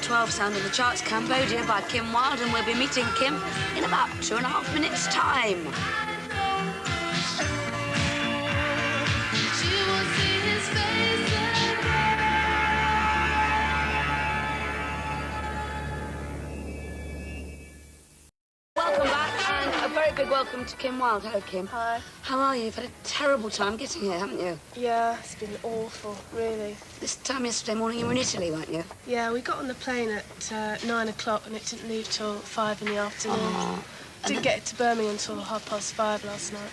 12 sound in the charts, Cambodia by Kim Wilde, and we'll be meeting Kim in about 2.5 minutes' time. Welcome back, and a very big welcome to Kim Wilde. Hello, Kim. Hi. How are you? You've had a terrible time getting here, haven't you? Yeah, it's been awful, really. This time yesterday morning you were in Italy, weren't you? Yeah, we got on the plane at 9 o'clock and it didn't leave till 5 in the afternoon. Oh. Didn't get to Birmingham until 5:30 last night.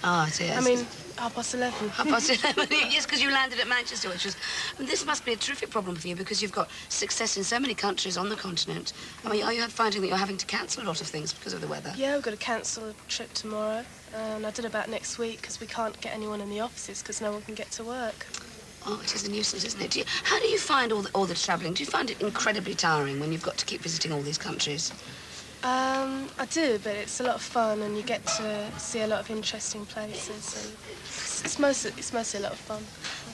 Oh, dear. I mean, 11:30. 11:30. Yes, because you landed at Manchester, which was... I mean, this must be a terrific problem for you because you've got success in so many countries on the continent. I mean, are you finding that you're having to cancel a lot of things because of the weather? Yeah, we've got to cancel a trip tomorrow. And I did about next week because we can't get anyone in the offices because no one can get to work. Oh, it is a nuisance, isn't it? How do you find all the travelling? Do you find it incredibly tiring when you've got to keep visiting all these countries? I do, but it's a lot of fun and you get to see a lot of interesting places. And it's mostly a lot of fun.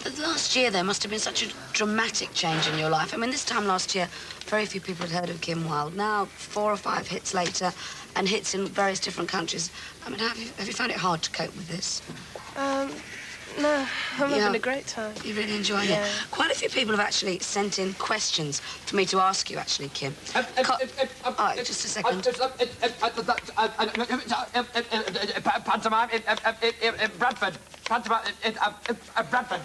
The last year there must have been such a dramatic change in your life. I mean, this time last year, very few people had heard of Kim Wilde. Now, 4 or 5 hits later, and hits in various different countries. I mean, have you found it hard to cope with this? No, I'm having a great time. You're really enjoying it? Quite a few people have actually sent in questions for me to ask you, actually, Kim. Just a second. Pantomime in Bradford. Pantomime in Bradford.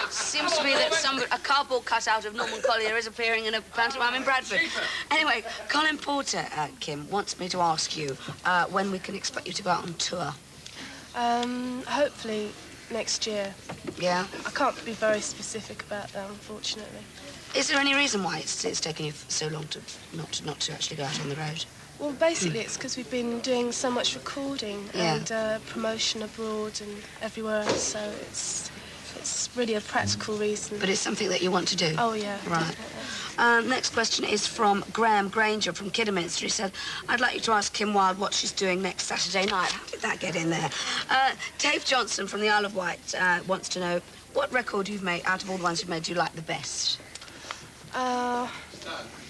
Seems to be that a cardboard cutout of Norman Collier is appearing in a pantomime in Bradford. Anyway, Colin Porter, Kim, wants me to ask you when we can expect you to go out on tour. Hopefully next year. Yeah? I can't be very specific about that, unfortunately. Is there any reason why it's taken you so long to not to actually go out on the road? Well, basically it's because we've been doing so much recording and promotion abroad and everywhere else, so it's really a practical reason. But it's something that you want to do? Oh, yeah. Right. Next question is from Graham Granger from Kidderminster. He said, I'd like you to ask Kim Wilde what she's doing next Saturday night. How did that get in there? Dave Johnson from the Isle of Wight wants to know what record you've made, out of all the ones you've made, do you like the best?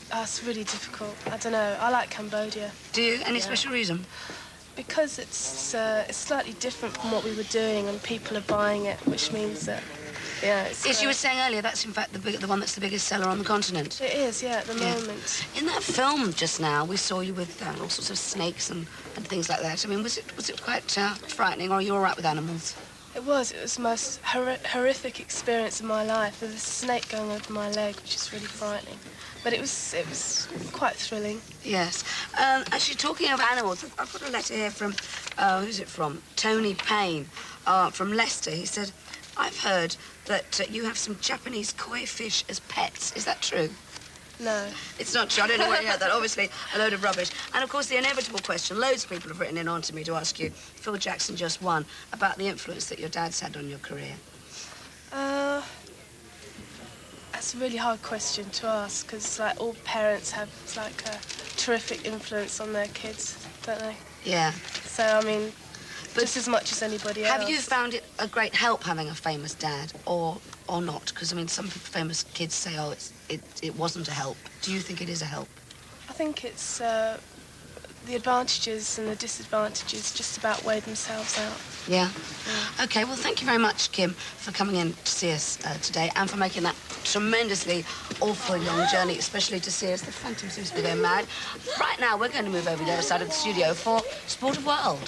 That's really difficult. I don't know. I like Cambodia. Do you? Any special reason? Because it's slightly different from what we were doing and people are buying it, which means that, it's As you were saying earlier, that's in fact the one that's the biggest seller on the continent. It is, at the moment. In that film just now, we saw you with all sorts of snakes and things like that. I mean, was it quite frightening, or are you all right with animals? It was the most horrific experience of my life. There was a snake going over my leg, which is really frightening. But it was quite thrilling. Yes. Actually, talking of animals, I've got a letter here from, who's it from? Tony Payne, from Leicester. He said, I've heard that you have some Japanese koi fish as pets. Is that true? No. It's not true. I don't know where you heard that. Obviously, a load of rubbish. And, of course, the inevitable question, loads of people have written in on to me to ask you, Phil Jackson just won, about the influence that your dad's had on your career. That's a really hard question to ask, because, all parents have, a terrific influence on their kids, don't they? Yeah. So, I mean, just as much as anybody else. Have you found it a great help having a famous dad, or not? Because, I mean, some famous kids say, oh, it wasn't a help. Do you think it is a help? I think it's the advantages and the disadvantages just about weigh themselves out. Yeah? OK, well, thank you very much, Kim, for coming in to see us today and for making that tremendously awful long journey, especially to see us. The Phantom seems to be going mad. Right now, we're going to move over the other side of the studio for Sport of World.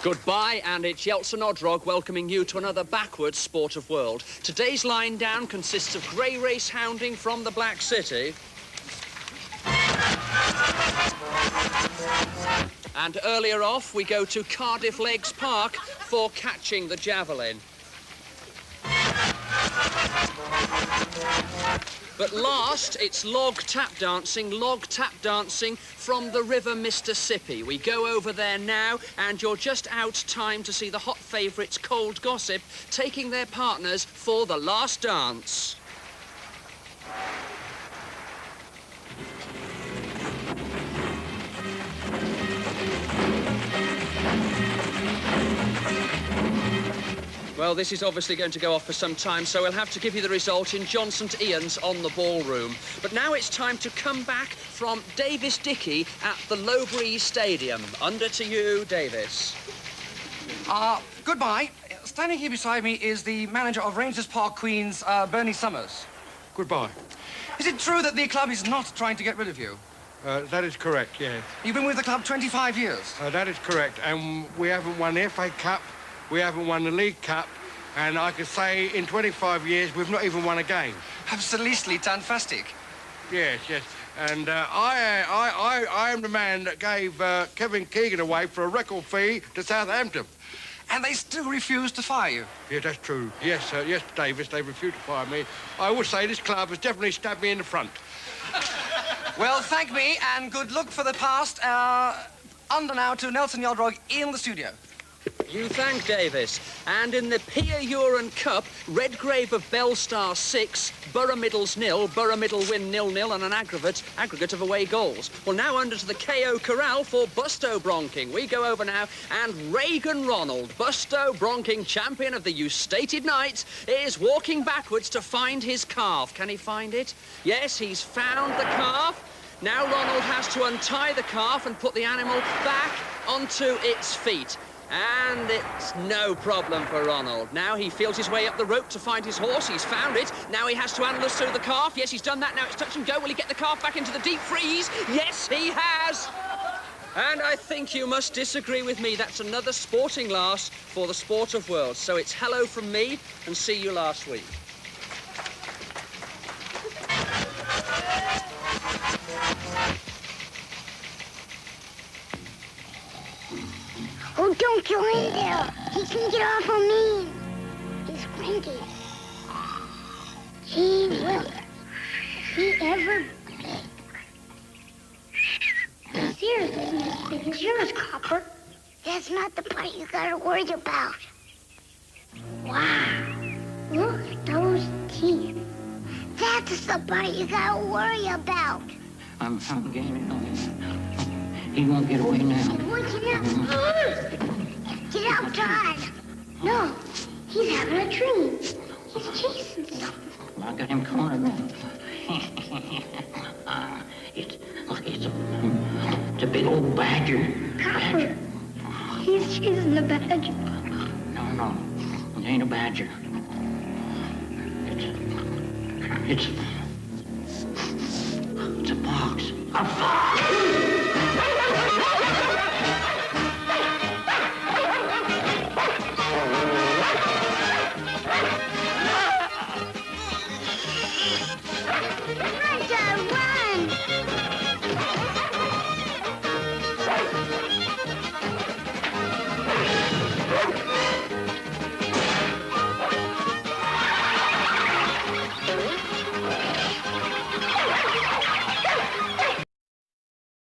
Goodbye, and it's Yeltsin Odrog welcoming you to another backwards Sport of World. Today's line down consists of grey race hounding from the Black City. And earlier off, we go to Cardiff Legs Park for catching the javelin. But last, it's log tap dancing from the River Mississippi. We go over there now, and you're just out time to see the hot favourites Cold Gossip taking their partners for the last dance. Well, this is obviously going to go off for some time, so we'll have to give you the result in Johnson to Ian's on the ballroom. But now it's time to come back from Davis Dickey at the Lowbreeze Stadium. Under to you, Davis. Goodbye. Standing here beside me is the manager of Rangers Park Queens, Bernie Summers. Goodbye. Is it true that the club is not trying to get rid of you? That is correct, yes. You've been with the club 25 years. That is correct, and we haven't won the FA Cup, we haven't won the League Cup, and I can say in 25 years we've not even won a game. Absolutely fantastic. Yes, yes. And I am the man that gave Kevin Keegan away for a record fee to Southampton. And they still refuse to fire you. Yeah, that's true. Yes, yes, Davis, they refused to fire me. I would say this club has definitely stabbed me in the front. Well, thank me, and good luck for the past. Under now to Nelson Yodrog in the studio. You thank Davis. And in the Pia Uran Cup, Redgrave of Bellstar 6, Borough Middles 0, Borough Middle win 0-0 and an aggregate of away goals. Well, now under to the KO Corral for Busto Bronking. We go over now, and Reagan Ronald, Busto Bronking, champion of the Eustated Knights, is walking backwards to find his calf. Can he find it? Yes, he's found the calf. Now Ronald has to untie the calf and put the animal back onto its feet. And it's no problem for Ronald. Now he feels his way up the rope to find his horse. He's found it. Now he has to lasso the calf. Yes, he's done that. Now it's touch and go. Will he get the calf back into the deep freeze? Yes, he has. And I think you must disagree with me. That's another sporting last for the sport of worlds. So it's hello from me and see you last week. Oh, don't go in there. He can get off on me. He's cranky. He will. If he ever... Seriously, it's yours, Copper. That's not the part you gotta worry about. Wow. Look at those teeth. That's the part you gotta worry about. I'm gaining on him. He won't get away now. Get out, Todd. No, he's having a dream. He's chasing something. I got him cornered now. It's a big old badger. Copper, he's chasing the badger. No, it ain't a badger. It's a fox. A fox!